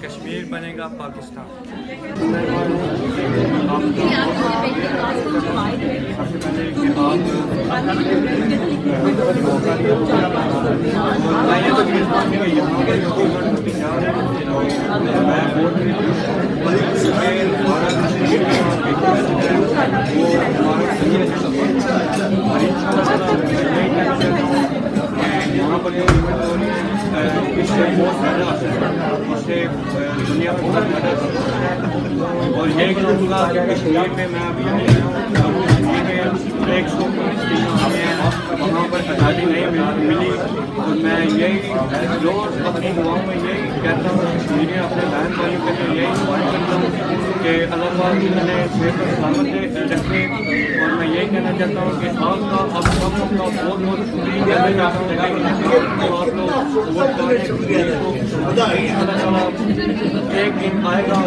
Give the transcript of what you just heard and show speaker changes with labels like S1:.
S1: कश्मीर बनेगा पाकिस्तान। यहाँ पर इससे बहुत ज़्यादा असर पड़ता है, इससे दुनिया को बहुत ज़्यादा असर पड़ता है। और यही कहूँगा कि कश्मीर में मैं अभी कश्मीर में 119 चीज़ों में वहाँ पर आज़ादी नहीं मिली। और मैं यही जो अपनी दुआओं में यही कहता हूँ कश्मीरी अपने बहन भाइयों के लिए यही दुआ करता हूँ कि अल्लाह पाक उन्हें सेहत और सलामत रखे। और मैं यही कहना चाहता हूँ कि आपका आप सब अपना बहुत बहुत शुक्रिया अदा करता हूँ। आप लोग वोट डालें, एक दिन आएगा।